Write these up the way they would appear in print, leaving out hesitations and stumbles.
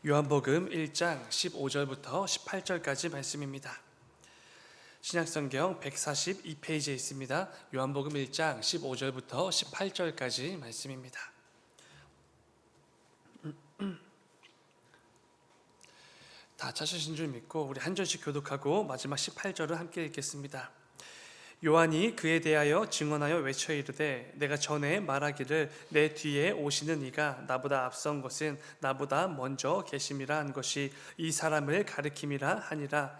요한복음 1장 15절부터 18절까지 말씀입니다. 신약성경 142페이지에 있습니다. 요한복음 1장 15절부터 18절까지 말씀입니다. 다 찾으신 줄 믿고 우리 한 절씩 교독하고 마지막 18절을 함께 읽겠습니다. 요한이 그에 대하여 증언하여 외쳐 이르되 내가 전에 말하기를 내 뒤에 오시는 이가 나보다 앞선 것은 나보다 먼저 계심이라 한 것이 이 사람을 가리킴이라 하니라.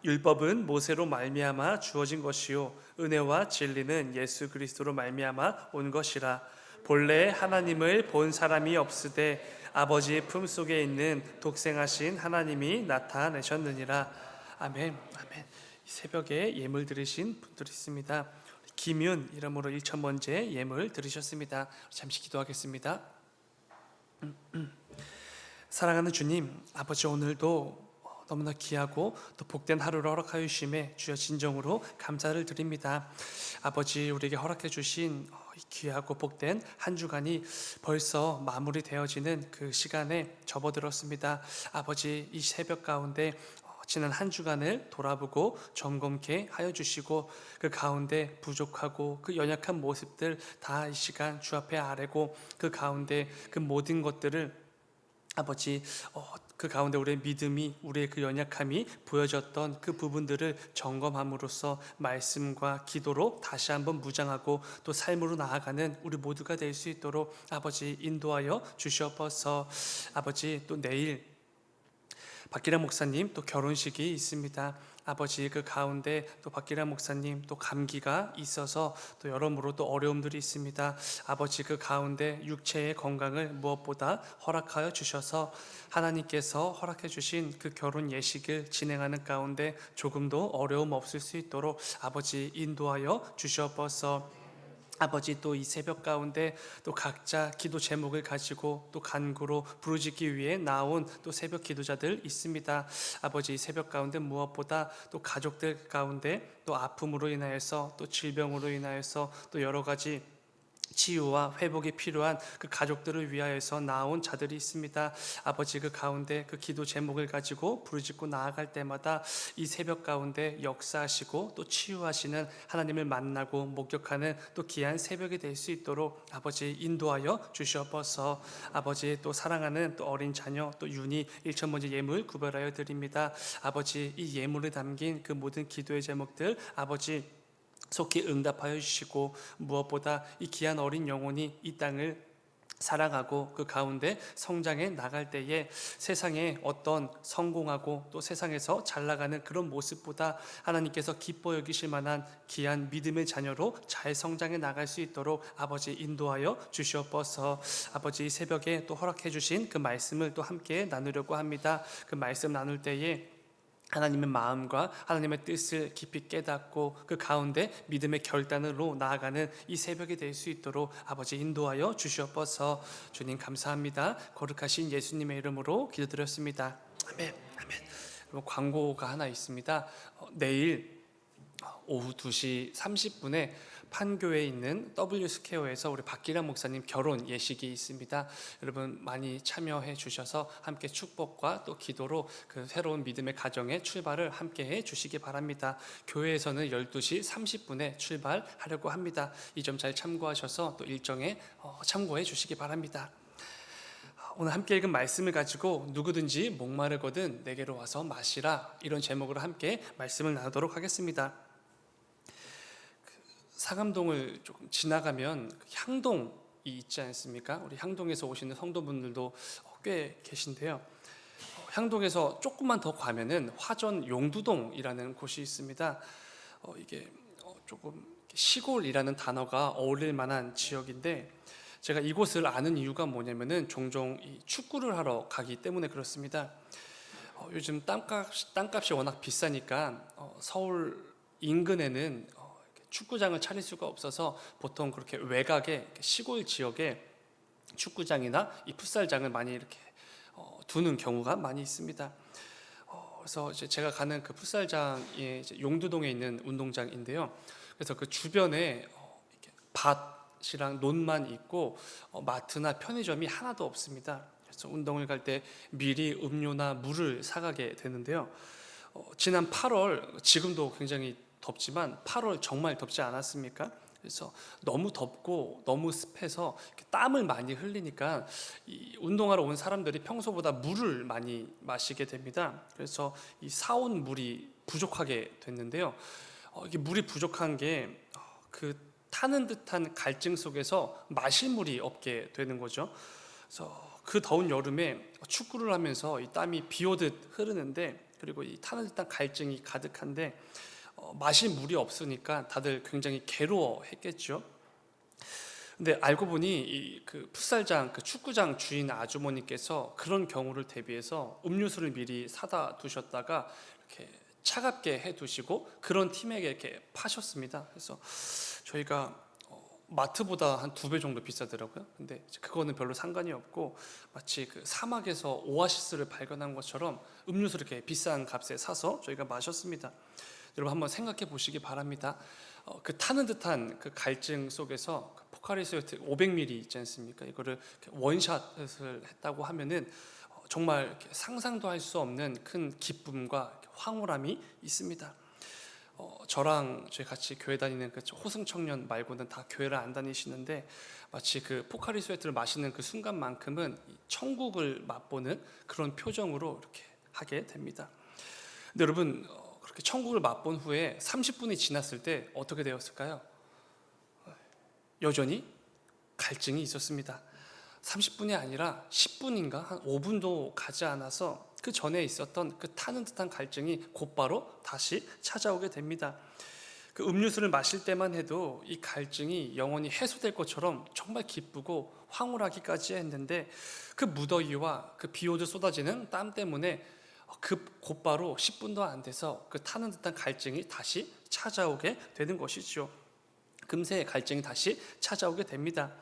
율법은 모세로 말미암아 주어진 것이요 은혜와 진리는 예수 그리스도로 말미암아 온 것이라. 본래 하나님을 본 사람이 없으되 아버지의 품속에 있는 독생하신 하나님이 나타내셨느니라. 아멘. 아멘. 새벽에 예물 드리신 분들이 있습니다. 김윤 이름으로 1,000번째 예물 드리셨습니다. 잠시 기도하겠습니다. 사랑하는 주님, 아버지 오늘도 너무나 귀하고 또 복된 하루를 허락하여 주심에 주여 진정으로 감사를 드립니다. 아버지 우리에게 허락해 주신 귀하고 복된 한 주간이 벌써 마무리되어지는 그 시간에 접어들었습니다. 아버지 이 새벽 가운데 지난 한 주간을 돌아보고 점검케 하여 주시고 그 가운데 부족하고 그 연약한 모습들 다 이 시간 주 앞에 아뢰고 그 가운데 그 모든 것들을 아버지 그 가운데 우리의 믿음이 우리의 그 연약함이 보여졌던 그 부분들을 점검함으로써 말씀과 기도로 다시 한번 무장하고 또 삶으로 나아가는 우리 모두가 될 수 있도록 아버지 인도하여 주시옵소서. 아버지 또 내일 박기란 목사님 또 결혼식이 있습니다. 아버지 그 가운데 또 박기란 목사님 또 감기가 있어서 또 여러모로 또 어려움들이 있습니다. 아버지 그 가운데 육체의 건강을 무엇보다 허락하여 주셔서 하나님께서 허락해 주신 그 결혼 예식을 진행하는 가운데 조금도 어려움 없을 수 있도록 아버지 인도하여 주시옵소서. 아버지 또 이 새벽 가운데 또 각자 기도 제목을 가지고 또 간구로 부르짖기 위해 나온 또 새벽 기도자들 있습니다. 아버지 새벽 가운데 무엇보다 또 가족들 가운데 또 아픔으로 인하여서 또 질병으로 인하여서 또 여러 가지 치유와 회복이 필요한 그 가족들을 위하여서 나온 자들이 있습니다. 아버지 그 가운데 그 기도 제목을 가지고 부르짖고 나아갈 때마다 이 새벽 가운데 역사하시고 또 치유하시는 하나님을 만나고 목격하는 또 귀한 새벽이 될 수 있도록 아버지 인도하여 주시옵소서. 아버지 또 사랑하는 또 어린 자녀 또 윤희 1,000번째 예물 구별하여 드립니다. 아버지 이 예물에 담긴 그 모든 기도의 제목들 아버지 속히 응답하여 주시고 무엇보다 이 귀한 어린 영혼이 이 땅을 사랑하고 그 가운데 성장해 나갈 때에 세상에 어떤 성공하고 또 세상에서 잘 나가는 그런 모습보다 하나님께서 기뻐 여기실 만한 귀한 믿음의 자녀로 잘 성장해 나갈 수 있도록 아버지 인도하여 주시옵소서. 아버지 새벽에 또 허락해 주신 그 말씀을 또 함께 나누려고 합니다. 그 말씀 나눌 때에 하나님의 마음과 하나님의 뜻을 깊이 깨닫고 그 가운데 믿음의 결단으로 나아가는 이 새벽이 될 수 있도록 아버지 인도하여 주시옵소서. 주님 감사합니다. 거룩하신 예수님의 이름으로 기도드렸습니다. 아멘. 아멘. 광고가 하나 있습니다. 내일 오후 2시 30분에 판교에 있는 W스퀘어에서 우리 박기란 목사님 결혼 예식이 있습니다. 여러분 많이 참여해 주셔서 함께 축복과 또 기도로 그 새로운 믿음의 가정의 출발을 함께 해 주시기 바랍니다. 교회에서는 12시 30분에 출발하려고 합니다. 이 점 잘 참고하셔서 또 일정에 참고해 주시기 바랍니다. 오늘 함께 읽은 말씀을 가지고 누구든지 목마르거든 내게로 와서 마시라, 이런 제목으로 함께 말씀을 나누도록 하겠습니다. 상암동을 조금 지나가면 향동이 있지 않습니까? 우리 향동에서 오시는 성도분들도 꽤 계신데요. 향동에서 조금만 더 가면은 화전 용두동이라는 곳이 있습니다. 이게 조금 시골이라는 단어가 어울릴 만한 지역인데 제가 이곳을 아는 이유가 뭐냐면은 종종 이 축구를 하러 가기 때문에 그렇습니다. 요즘 땅값이 워낙 비싸니까 서울 인근에는 축구장을 차릴 수가 없어서 보통 그렇게 외곽의 시골 지역에 축구장이나 이 풋살장을 많이 이렇게 두는 경우가 많이 있습니다. 그래서 이제 제가 가는 그 풋살장이 이제 용두동에 있는 운동장인데요. 그래서 그 주변에 이렇게 밭 마트랑 논만 있고 마트나 편의점이 하나도 없습니다. 그래서 운동을 갈 때 미리 음료나 물을 사가게 되는데요. 지난 8월, 지금도 굉장히 덥지만 8월 정말 덥지 않았습니까? 그래서 너무 덥고 너무 습해서 땀을 많이 흘리니까 이 운동하러 온 사람들이 평소보다 물을 많이 마시게 됩니다. 그래서 이 사온 물이 부족하게 됐는데요. 이게 물이 부족한 게 그 타는 듯한 갈증 속에서 마실 물이 없게 되는 거죠. 그래서 그 더운 여름에 축구를 하면서 이 땀이 비 오듯 흐르는데, 그리고 이 타는 듯한 갈증이 가득한데 마실 물이 없으니까 다들 굉장히 괴로워했겠죠. 근데 알고 보니 그 풋살장, 그 축구장 주인 아주머니께서 그런 경우를 대비해서 음료수를 미리 사다 두셨다가 이렇게 차갑게 해 두시고 그런 팀에게 이렇게 파셨습니다. 그래서 저희가 마트보다 한 2배 정도 비싸더라고요. 근데 그거는 별로 상관이 없고 마치 그 사막에서 오아시스를 발견한 것처럼 음료수를 이렇게 비싼 값에 사서 저희가 마셨습니다. 여러분 한번 생각해 보시기 바랍니다. 그 타는 듯한 그 갈증 속에서 그 포카리 스웨트 500ml 있지 않습니까? 이거를 원샷을 했다고 하면은 정말 상상도 할 수 없는 큰 기쁨과 황홀함이 있습니다. 저랑 저희 같이 교회 다니는 그 호승 청년 말고는 다 교회를 안 다니시는데 마치 그 포카리 스웨트를 마시는 그 순간만큼은 천국을 맛보는 그런 표정으로 이렇게 하게 됩니다. 근데 여러분 그렇게 천국을 맛본 후에 30분이 지났을 때 어떻게 되었을까요? 여전히 갈증이 있었습니다. 30분이 아니라 10분인가 한 5분도 가지 않아서 그 전에 있었던 그 타는 듯한 갈증이 곧바로 다시 찾아오게 됩니다. 그 음료수를 마실 때만 해도 이 갈증이 영원히 해소될 것처럼 정말 기쁘고 황홀하기까지 했는데 그 무더위와 그 비 오듯 쏟아지는 땀 때문에 곧바로 10분도 안 돼서 그 타는 듯한 갈증이 다시 찾아오게 되는 것이죠. 금세 갈증이 다시 찾아오게 됩니다.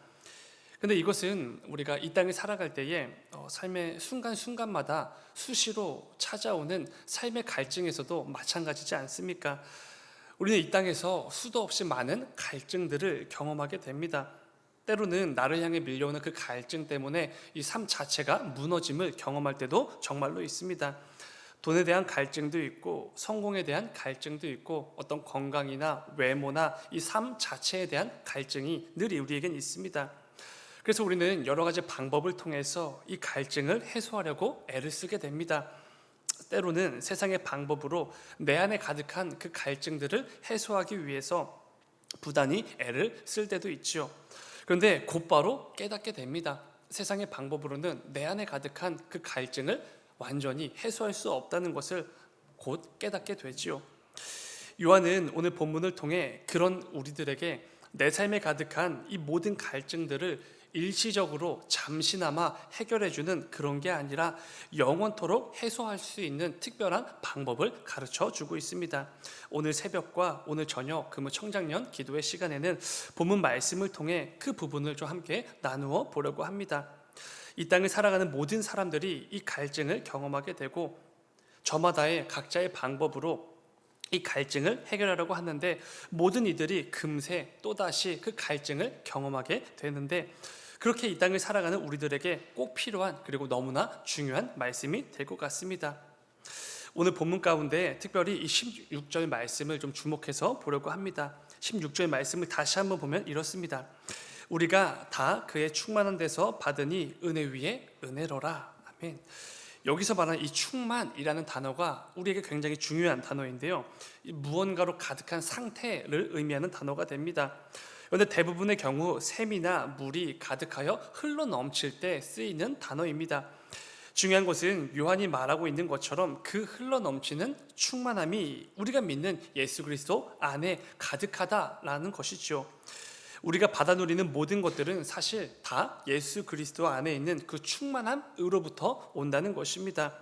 근데 이것은 우리가 이 땅을 살아갈 때에 삶의 순간순간마다 수시로 찾아오는 삶의 갈증에서도 마찬가지지 않습니까? 우리는 이 땅에서 수도 없이 많은 갈증들을 경험하게 됩니다. 때로는 나를 향해 밀려오는 그 갈증 때문에 이 삶 자체가 무너짐을 경험할 때도 정말로 있습니다. 돈에 대한 갈증도 있고 성공에 대한 갈증도 있고 어떤 건강이나 외모나 이 삶 자체에 대한 갈증이 늘 우리에겐 있습니다. 그래서 우리는 여러 가지 방법을 통해서 이 갈증을 해소하려고 애를 쓰게 됩니다. 때로는 세상의 방법으로 내 안에 가득한 그 갈증들을 해소하기 위해서 부단히 애를 쓸 때도 있죠. 그런데 곧바로 깨닫게 됩니다. 세상의 방법으로는 내 안에 가득한 그 갈증을 완전히 해소할 수 없다는 것을 곧 깨닫게 되지요. 요한은 오늘 본문을 통해 그런 우리들에게 내 삶에 가득한 이 모든 갈증들을 일시적으로 잠시나마 해결해주는 그런 게 아니라 영원토록 해소할 수 있는 특별한 방법을 가르쳐 주고 있습니다. 오늘 새벽과 오늘 저녁 금요 청장년 기도의 시간에는 본문 말씀을 통해 그 부분을 좀 함께 나누어 보려고 합니다. 이 땅을 살아가는 모든 사람들이 이 갈증을 경험하게 되고 저마다의 각자의 방법으로 이 갈증을 해결하려고 하는데 모든 이들이 금세 또다시 그 갈증을 경험하게 되는데 그렇게 이 땅을 살아가는 우리들에게 꼭 필요한 그리고 너무나 중요한 말씀이 될 것 같습니다. 오늘 본문 가운데 특별히 이 16절 말씀을 좀 주목해서 보려고 합니다. 16절 말씀을 다시 한번 보면 이렇습니다. 우리가 다 그의 충만한 데서 받으니 은혜 위에 은혜로라. 아멘. 여기서 말하는 이 충만이라는 단어가 우리에게 굉장히 중요한 단어인데요. 무언가로 가득한 상태를 의미하는 단어가 됩니다. 그런데 대부분의 경우 샘이나 물이 가득하여 흘러 넘칠 때 쓰이는 단어입니다. 중요한 것은 요한이 말하고 있는 것처럼 그 흘러 넘치는 충만함이 우리가 믿는 예수 그리스도 안에 가득하다라는 것이죠. 우리가 받아 누리는 모든 것들은 사실 다 예수 그리스도 안에 있는 그 충만함으로부터 온다는 것입니다.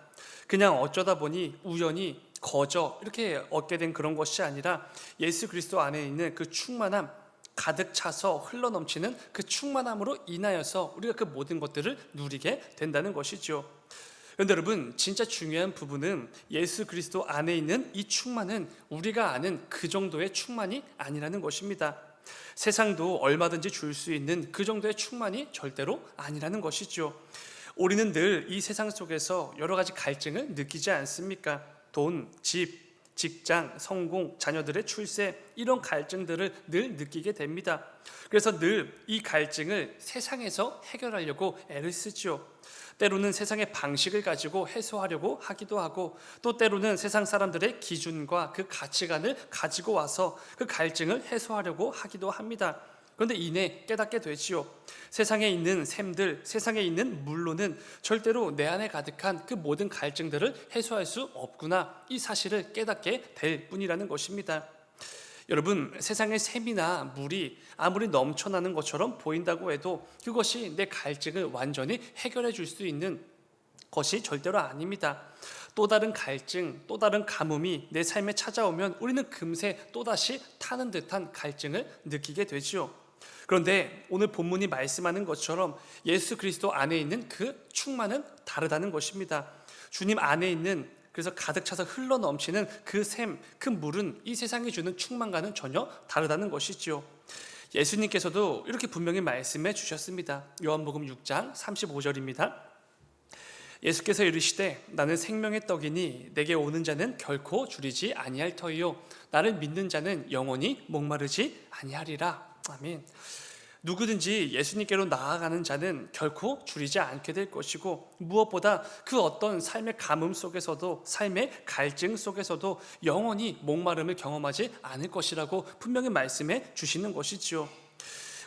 그냥 어쩌다 보니 우연히 거저 이렇게 얻게 된 그런 것이 아니라 예수 그리스도 안에 있는 그 충만함, 가득 차서 흘러넘치는 그 충만함으로 인하여서 우리가 그 모든 것들을 누리게 된다는 것이죠. 그런데 여러분 진짜 중요한 부분은 예수 그리스도 안에 있는 이 충만은 우리가 아는 그 정도의 충만이 아니라는 것입니다. 세상도 얼마든지 줄 수 있는 그 정도의 충만이 절대로 아니라는 것이죠. 우리는 늘 이 세상 속에서 여러 가지 갈증을 느끼지 않습니까? 돈, 집, 직장, 성공, 자녀들의 출세, 이런 갈증들을 늘 느끼게 됩니다. 그래서 늘 이 갈증을 세상에서 해결하려고 애를 쓰죠. 때로는 세상의 방식을 가지고 해소하려고 하기도 하고, 또 때로는 세상 사람들의 기준과 그 가치관을 가지고 와서 그 갈증을 해소하려고 하기도 합니다. 그런데 이내 깨닫게 되지요. 세상에 있는 샘들, 세상에 있는 물로는 절대로 내 안에 가득한 그 모든 갈증들을 해소할 수 없구나, 이 사실을 깨닫게 될 뿐이라는 것입니다. 여러분, 세상의 샘이나 물이 아무리 넘쳐나는 것처럼 보인다고 해도 그것이 내 갈증을 완전히 해결해 줄 수 있는 것이 절대로 아닙니다. 또 다른 갈증, 또 다른 가뭄이 내 삶에 찾아오면 우리는 금세 또다시 타는 듯한 갈증을 느끼게 되지요. 그런데 오늘 본문이 말씀하는 것처럼 예수 그리스도 안에 있는 그 충만은 다르다는 것입니다. 주님 안에 있는, 그래서 가득 차서 흘러 넘치는 그 샘, 그 물은 이 세상이 주는 충만과는 전혀 다르다는 것이지요. 예수님께서도 이렇게 분명히 말씀해 주셨습니다. 요한복음 6장 35절입니다. 예수께서 이르시되 나는 생명의 떡이니 내게 오는 자는 결코 줄이지 아니할 터이요 나를 믿는 자는 영원히 목마르지 아니하리라. 아멘. 누구든지 예수님께로 나아가는 자는 결코 줄이지 않게 될 것이고, 무엇보다 그 어떤 삶의 가뭄 속에서도, 삶의 갈증 속에서도 영원히 목마름을 경험하지 않을 것이라고 분명히 말씀해 주시는 것이지요.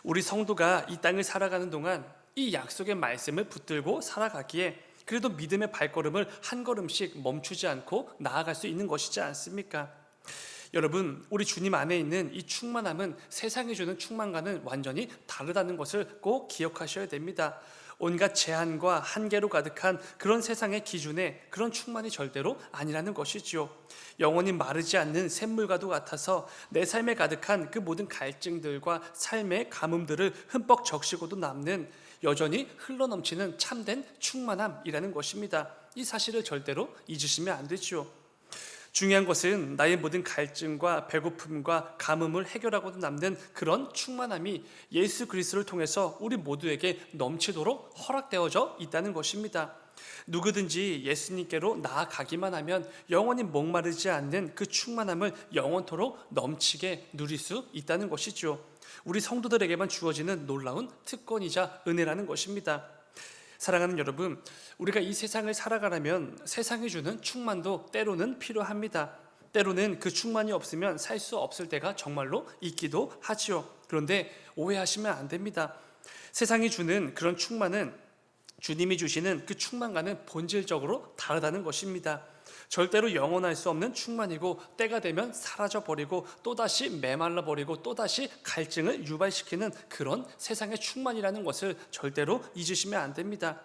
우리 성도가 이 땅을 살아가는 동안 이 약속의 말씀을 붙들고 살아가기에 그래도 믿음의 발걸음을 한 걸음씩 멈추지 않고 나아갈 수 있는 것이지 않습니까? 여러분, 우리 주님 안에 있는 이 충만함은 세상이 주는 충만과는 완전히 다르다는 것을 꼭 기억하셔야 됩니다. 온갖 제한과 한계로 가득한 그런 세상의 기준에 그런 충만이 절대로 아니라는 것이지요. 영원히 마르지 않는 샘물과도 같아서 내 삶에 가득한 그 모든 갈증들과 삶의 가뭄들을 흠뻑 적시고도 남는, 여전히 흘러넘치는 참된 충만함이라는 것입니다. 이 사실을 절대로 잊으시면 안 되지요. 중요한 것은 나의 모든 갈증과 배고픔과 가뭄을 해결하고도 남는 그런 충만함이 예수 그리스도를 통해서 우리 모두에게 넘치도록 허락되어져 있다는 것입니다. 누구든지 예수님께로 나아가기만 하면 영원히 목마르지 않는 그 충만함을 영원토록 넘치게 누릴 수 있다는 것이죠. 우리 성도들에게만 주어지는 놀라운 특권이자 은혜라는 것입니다. 사랑하는 여러분, 우리가 이 세상을 살아가려면 세상이 주는 충만도 때로는 필요합니다. 때로는 그 충만이 없으면 살 수 없을 때가 정말로 있기도 하지요. 그런데 오해하시면 안 됩니다. 세상이 주는 그런 충만은 주님이 주시는 그 충만과는 본질적으로 다르다는 것입니다. 절대로 영원할 수 없는 충만이고, 때가 되면 사라져버리고 또다시 메말라버리고 또다시 갈증을 유발시키는 그런 세상의 충만이라는 것을 절대로 잊으시면 안 됩니다.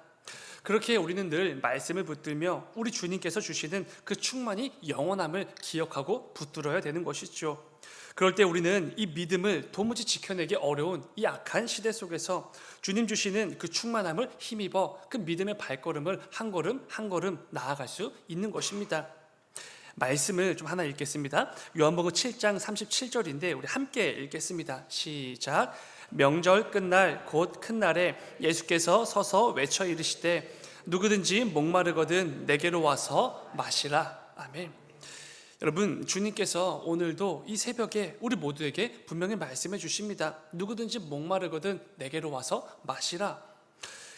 그렇게 우리는 늘 말씀을 붙들며 우리 주님께서 주시는 그 충만이 영원함을 기억하고 붙들어야 되는 것이죠. 그럴 때 우리는 이 믿음을 도무지 지켜내기 어려운 이 악한 시대 속에서 주님 주시는 그 충만함을 힘입어 그 믿음의 발걸음을 한 걸음 한 걸음 나아갈 수 있는 것입니다. 말씀을 좀 하나 읽겠습니다. 요한복음 7장 37절인데 우리 함께 읽겠습니다. 시작. 명절 끝날 곧 큰 날에 예수께서 서서 외쳐 이르시되 누구든지 목마르거든 내게로 와서 마시라. 아멘. 여러분, 주님께서 오늘도 이 새벽에 우리 모두에게 분명히 말씀해 주십니다. 누구든지 목마르거든 내게로 와서 마시라.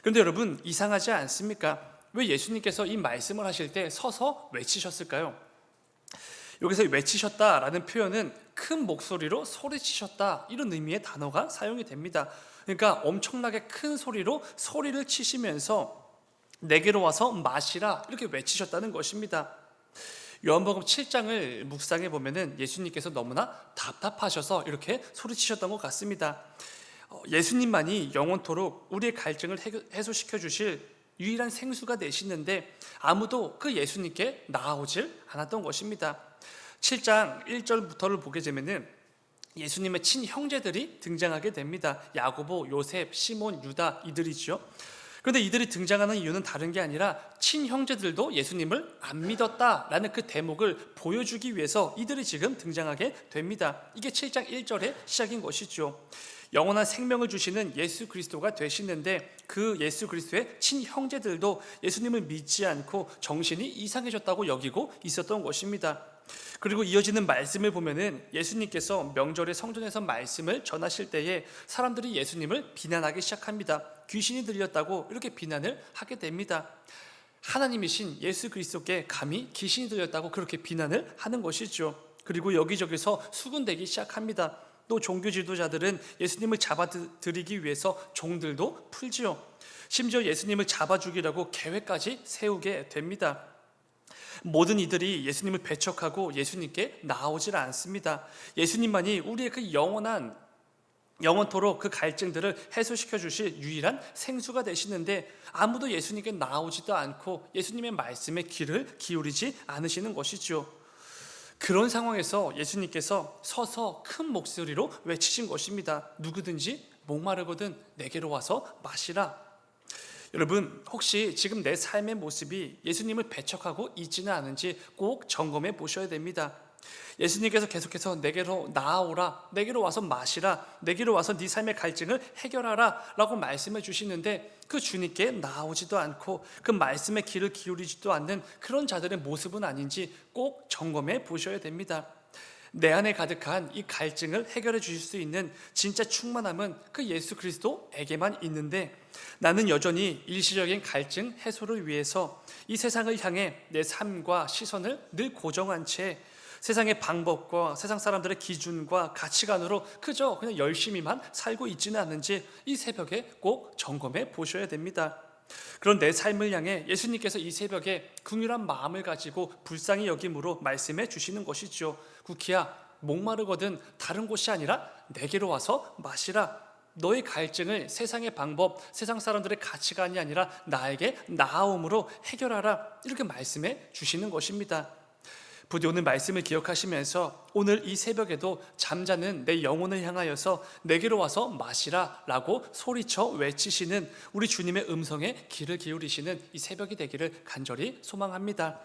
그런데 여러분, 이상하지 않습니까? 왜 예수님께서 이 말씀을 하실 때 서서 외치셨을까요? 여기서 외치셨다라는 표현은 큰 목소리로 소리치셨다, 이런 의미의 단어가 사용이 됩니다. 그러니까 엄청나게 큰 소리로 소리를 치시면서 내게로 와서 마시라, 이렇게 외치셨다는 것입니다. 요한복음 7장을 묵상해 보면은 예수님께서 너무나 답답하셔서 이렇게 소리치셨던 것 같습니다. 예수님만이 영원토록 우리의 갈증을 해소시켜 주실 유일한 생수가 되시는데 아무도 그 예수님께 나아오질 않았던 것입니다. 7장 1절부터를 보게 되면은 예수님의 친형제들이 등장하게 됩니다. 야고보, 요셉, 시몬, 유다, 이들이죠. 그런데 이들이 등장하는 이유는 다른 게 아니라 친형제들도 예수님을 안 믿었다라는 그 대목을 보여주기 위해서 이들이 지금 등장하게 됩니다. 이게 7장 1절의 시작인 것이죠. 영원한 생명을 주시는 예수 그리스도가 되시는데 그 예수 그리스도의 친형제들도 예수님을 믿지 않고 정신이 이상해졌다고 여기고 있었던 것입니다. 그리고 이어지는 말씀을 보면은 예수님께서 명절에 성전에서 말씀을 전하실 때에 사람들이 예수님을 비난하기 시작합니다. 귀신이 들렸다고 이렇게 비난을 하게 됩니다. 하나님이신 예수 그리스도께 감히 귀신이 들렸다고 그렇게 비난을 하는 것이죠. 그리고 여기저기서 수군대기 시작합니다. 또 종교 지도자들은 예수님을 잡아들이기 위해서 종들도 풀지요. 심지어 예수님을 잡아 죽이려고 계획까지 세우게 됩니다. 모든 이들이 예수님을 배척하고 예수님께 나오질 않습니다. 예수님만이 우리의 그 영원토록 그 갈증들을 해소시켜 주실 유일한 생수가 되시는데 아무도 예수님께 나오지도 않고 예수님의 말씀에 귀를 기울이지 않으시는 것이죠. 그런 상황에서 예수님께서 서서 큰 목소리로 외치신 것입니다. 누구든지 목마르거든 내게로 와서 마시라. 여러분, 혹시 지금 내 삶의 모습이 예수님을 배척하고 있지는 않은지 꼭 점검해 보셔야 됩니다. 예수님께서 계속해서 내게로 나아오라, 내게로 와서 마시라, 내게로 와서 네 삶의 갈증을 해결하라 라고 말씀해 주시는데 그 주님께 나아오지도 않고 그 말씀에 귀를 기울이지도 않는 그런 자들의 모습은 아닌지 꼭 점검해 보셔야 됩니다. 내 안에 가득한 이 갈증을 해결해 주실 수 있는 진짜 충만함은 그 예수 그리스도에게만 있는데 나는 여전히 일시적인 갈증 해소를 위해서 이 세상을 향해 내 삶과 시선을 늘 고정한 채 세상의 방법과 세상 사람들의 기준과 가치관으로 그저 그냥 열심히만 살고 있지는 않은지 이 새벽에 꼭 점검해 보셔야 됩니다. 그런 내 삶을 향해 예수님께서 이 새벽에 긍휼한 마음을 가지고 불쌍히 여김으로 말씀해 주시는 것이죠. 구키야, 목마르거든 다른 곳이 아니라 내게로 와서 마시라. 너의 갈증을 세상의 방법, 세상 사람들의 가치관이 아니라 나에게 나아옴으로 해결하라. 이렇게 말씀해 주시는 것입니다. 부디 오늘 말씀을 기억하시면서 오늘 이 새벽에도 잠자는 내 영혼을 향하여서 내게로 와서 마시라 라고 소리쳐 외치시는 우리 주님의 음성에 귀를 기울이시는 이 새벽이 되기를 간절히 소망합니다.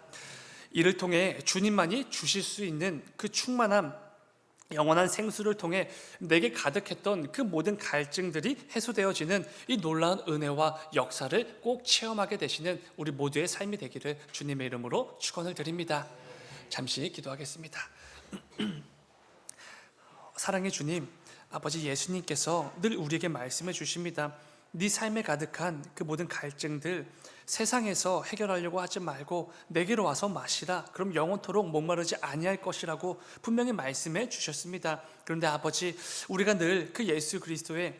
이를 통해 주님만이 주실 수 있는 그 충만함, 영원한 생수를 통해 내게 가득했던 그 모든 갈증들이 해소되어지는 이 놀라운 은혜와 역사를 꼭 체험하게 되시는 우리 모두의 삶이 되기를 주님의 이름으로 축원을 드립니다. 잠시 기도하겠습니다. 사랑의 주님, 아버지 예수님께서 늘 우리에게 말씀해 주십니다. 네 삶에 가득한 그 모든 갈증들 세상에서 해결하려고 하지 말고 내게로 와서 마시라. 그럼 영원토록 목마르지 아니할 것이라고 분명히 말씀해 주셨습니다. 그런데 아버지, 우리가 늘 그 예수 그리스도의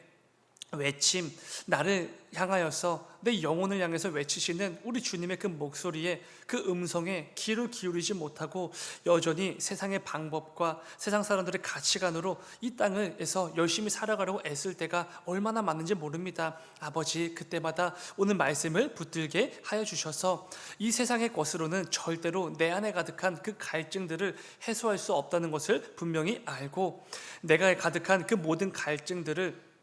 외침, 나를 향하여서 내 영혼을 향해서 외치시는 우리 주님의 그 목소리에 그 음성에 귀를 기울이지 못하고 여전히 세상의 방법과 세상 사람들의 가치관으로 이 땅에서 열심히 살아가려고 애쓸 때가 얼마나 많은지 모릅니다. 아버지, 그때마다 오늘 말씀을 붙들게 하여 주셔서 이 세상의 것으로는 절대로 내 안에 가득한 그 갈증들을 해소할 수 없다는 것을 분명히 알고 내가 가득한 그 모든 갈증들을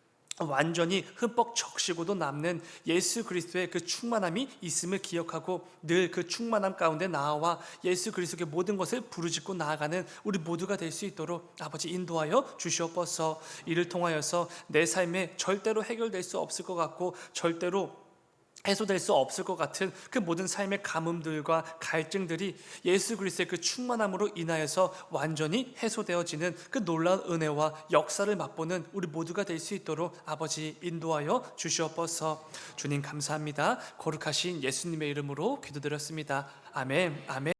완전히 흠뻑 적시고도 남는 예수 그리스도의 그 충만함이 있음을 기억하고 늘 그 충만함 가운데 나아와 예수 그리스도의 모든 것을 부르짖고 나아가는 우리 모두가 될 수 있도록 아버지 인도하여 주시옵소서. 이를 통하여서 내 삶에 절대로 해결될 수 없을 것 같고 절대로 해소될 수 없을 것 같은 그 모든 삶의 가뭄들과 갈증들이 예수 그리스도의 그 충만함으로 인하여서 완전히 해소되어지는 그 놀라운 은혜와 역사를 맛보는 우리 모두가 될 수 있도록 아버지 인도하여 주시옵소서. 주님 감사합니다. 거룩하신 예수님의 이름으로 기도드렸습니다. 아멘. 아멘.